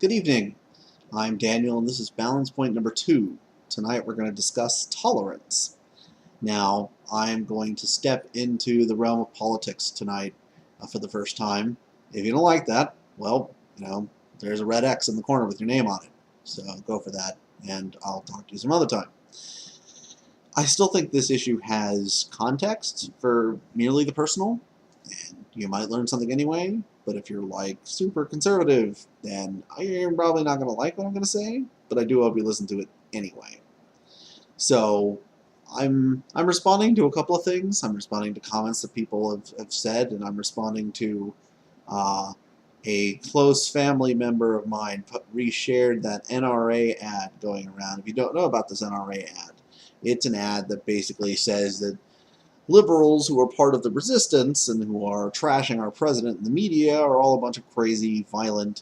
Good evening. I'm Daniel, and this is balance point number 2. Tonight we're going to discuss tolerance. Now, I'm going to step into the realm of politics tonight for the first time. If you don't like that, well, there's a red X in the corner with your name on it. So go for that, and I'll talk to you some other time. I still think this issue has context for merely the personal, and you might learn something anyway, but if you're like super conservative, then you're probably not going to like what I'm going to say, but I do hope you listen to it anyway. So I'm responding to a couple of things. I'm responding to comments that people have said, and I'm responding to a close family member of mine reshared that NRA ad going around. If you don't know about this NRA ad, it's an ad that basically says that liberals who are part of the resistance and who are trashing our president in the media are all a bunch of crazy, violent,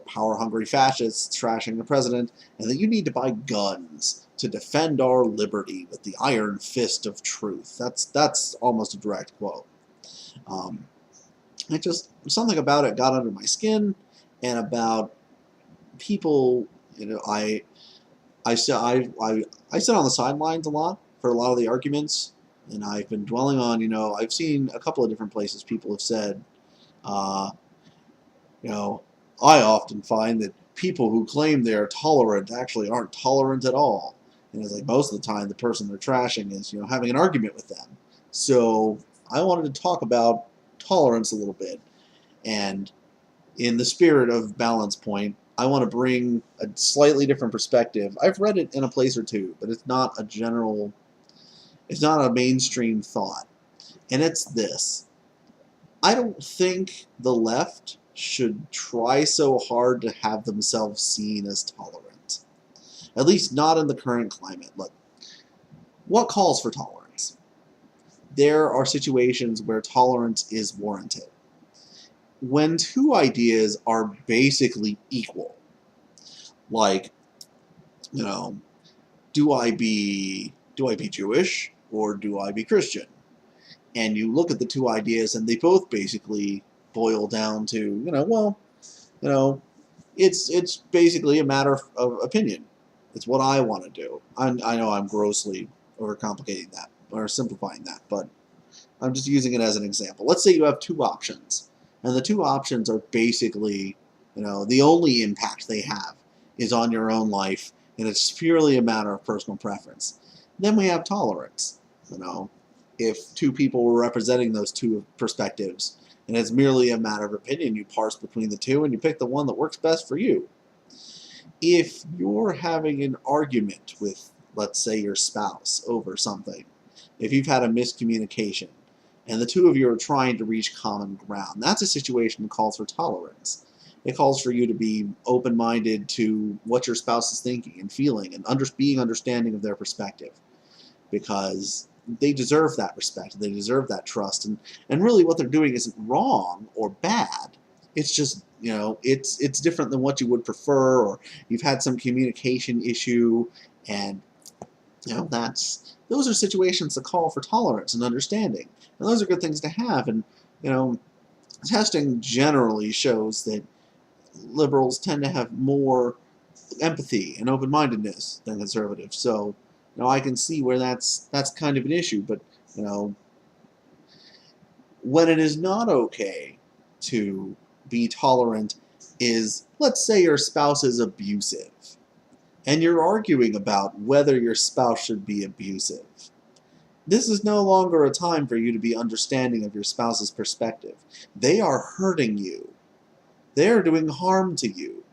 power-hungry fascists trashing the president, and that you need to buy guns to defend our liberty with the iron fist of truth. That's almost a direct quote. Something about it got under my skin, and about people. I sit on the sidelines a lot for a lot of the arguments, and I've been dwelling on, I've seen a couple of different places people have said, I often find that people who claim they're tolerant actually aren't tolerant at all. And it's like most of the time the person they're trashing is, having an argument with them. So I wanted to talk about tolerance a little bit, and in the spirit of balance point, I want to bring a slightly different perspective. I've read it in a place or two, but it's not a mainstream thought. And it's this. I don't think the left should try so hard to have themselves seen as tolerant. At least not in the current climate. Look, what calls for tolerance? There are situations where tolerance is warranted. When two ideas are basically equal, like, do I be Jewish or do I be Christian? And you look at the two ideas and they both basically boil down to, it's basically a matter of opinion. It's what I want to do. I know I'm grossly overcomplicating that or simplifying that, but I'm just using it as an example. Let's say you have two options, and the two options are basically, the only impact they have is on your own life, and it's purely a matter of personal preference. Then we have tolerance. If two people were representing those two perspectives, and it's merely a matter of opinion, you parse between the two, and you pick the one that works best for you. If you're having an argument with, let's say, your spouse over something, if you've had a miscommunication, and the two of you are trying to reach common ground, that's a situation that calls for tolerance. It calls for you to be open-minded to what your spouse is thinking and feeling, and being understanding of their perspective, because they deserve that respect, they deserve that trust, and really what they're doing isn't wrong or bad. It's just, it's different than what you would prefer, or you've had some communication issue, and those are situations that call for tolerance and understanding. And those are good things to have. And, testing generally shows that liberals tend to have more empathy and open-mindedness than conservatives. So, I can see where that's kind of an issue. But, when it is not okay to be tolerant is, let's say your spouse is abusive, and you're arguing about whether your spouse should be abusive. This is no longer a time for you to be understanding of your spouse's perspective. They are hurting you. They are doing harm to you.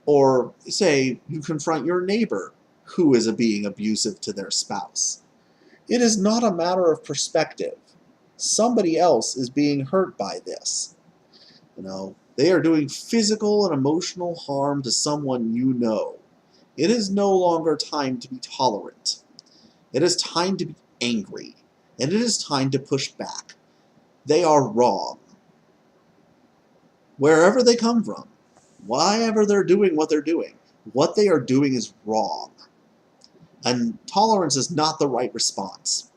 Or, say, you confront your neighbor who is being abusive to their spouse. It is not a matter of perspective. Somebody else is being hurt by this. They are doing physical and emotional harm to someone you know. It is no longer time to be tolerant. It is time to be angry, and it is time to push back. They are wrong. Wherever they come from, whyever they're doing what they're doing, what they are doing is wrong. And tolerance is not the right response.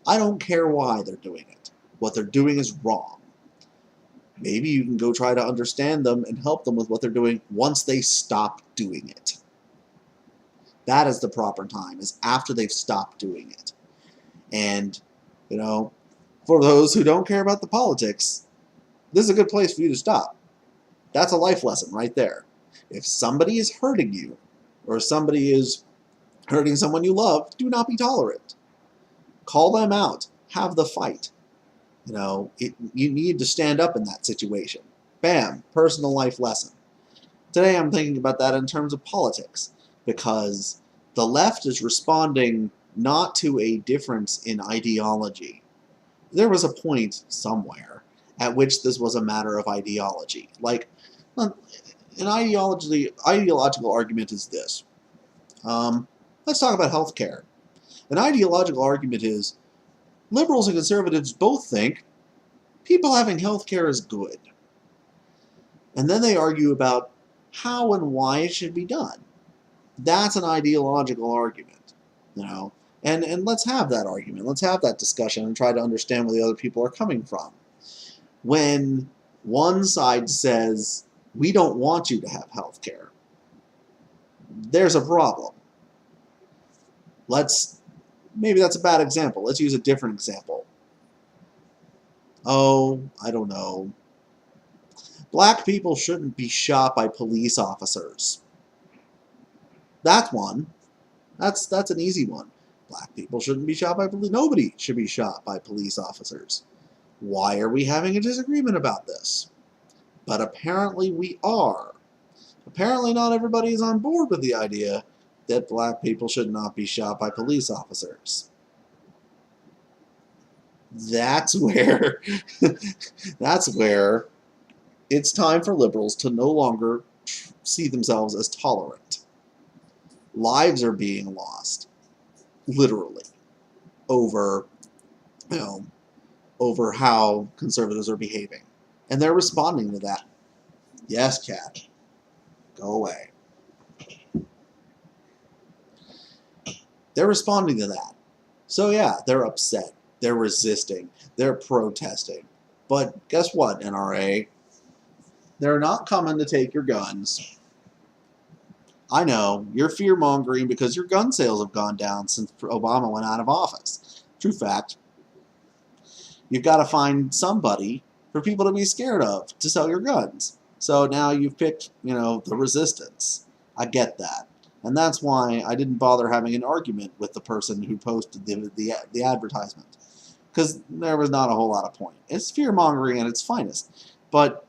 I don't care why they're doing it. What they're doing is wrong. Maybe you can go try to understand them and help them with what they're doing once they stop doing it. That is the proper time, is after they've stopped doing it. And, you know, for those who don't care about the politics, this is a good place for you to stop. That's a life lesson right there. If somebody is hurting you, or somebody is hurting someone you love, do not be tolerant. Call them out. Have the fight. You need to stand up in that situation. Bam, personal life lesson. Today I'm thinking about that in terms of politics, because the left is responding not to a difference in ideology. There was a point somewhere at which this was a matter of ideology. Like, an ideological argument is this. Let's talk about healthcare. An ideological argument is liberals and conservatives both think people having healthcare is good. And then they argue about how and why it should be done. That's an ideological argument, And let's have that argument. Let's have that discussion and try to understand where the other people are coming from. When one side says, we don't want you to have health care, there's a problem. Maybe that's a bad example. Let's use a different example. Oh, I don't know. Black people shouldn't be shot by police officers. That's one. That's an easy one. Black people shouldn't be shot by police. Nobody should be shot by police officers. Why are we having a disagreement about this? But apparently we are. Apparently not everybody is on board with the idea that black people should not be shot by police officers. That's where it's time for liberals to no longer see themselves as tolerant. Lives are being lost, literally, over how conservatives are behaving. And they're responding to that. Yes, cat. Go away. They're responding to that. So yeah, they're upset. They're resisting. They're protesting. But guess what, NRA? They're not coming to take your guns. I know, you're fear-mongering because your gun sales have gone down since Obama went out of office. True fact. You've got to find somebody for people to be scared of to sell your guns. So now you've picked, the resistance. I get that. And that's why I didn't bother having an argument with the person who posted the advertisement. Because there was not a whole lot of point. It's fear-mongering at its finest. But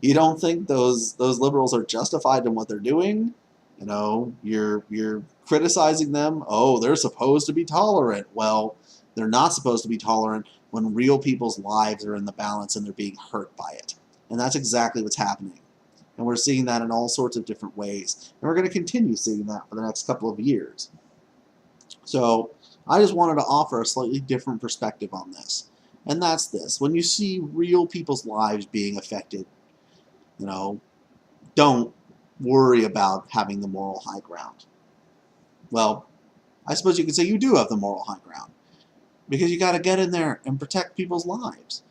you don't think those liberals are justified in what they're doing? You're criticizing them. Oh, they're supposed to be tolerant. Well, they're not supposed to be tolerant when real people's lives are in the balance and they're being hurt by it. And that's exactly what's happening. And we're seeing that in all sorts of different ways. And we're going to continue seeing that for the next couple of years. So I just wanted to offer a slightly different perspective on this. And that's this. When you see real people's lives being affected, don't worry about having the moral high ground. Well, I suppose you could say you do have the moral high ground. Because you got to get in there and protect people's lives.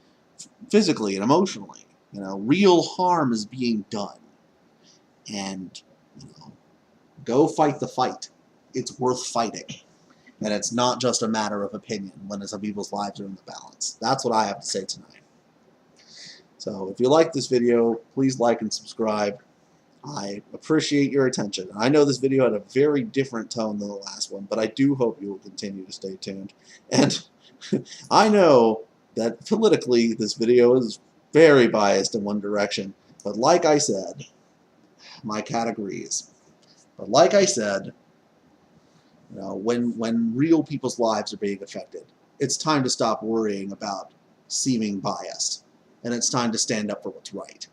Physically and emotionally. Real harm is being done. And, go fight the fight. It's worth fighting. And it's not just a matter of opinion when some people's lives are in the balance. That's what I have to say tonight. So if you like this video, please like and subscribe. I appreciate your attention. I know this video had a very different tone than the last one, but I do hope you will continue to stay tuned. And I know that politically this video is very biased in one direction, but like I said, my cat agrees. But like I said, when real people's lives are being affected, it's time to stop worrying about seeming biased, and it's time to stand up for what's right.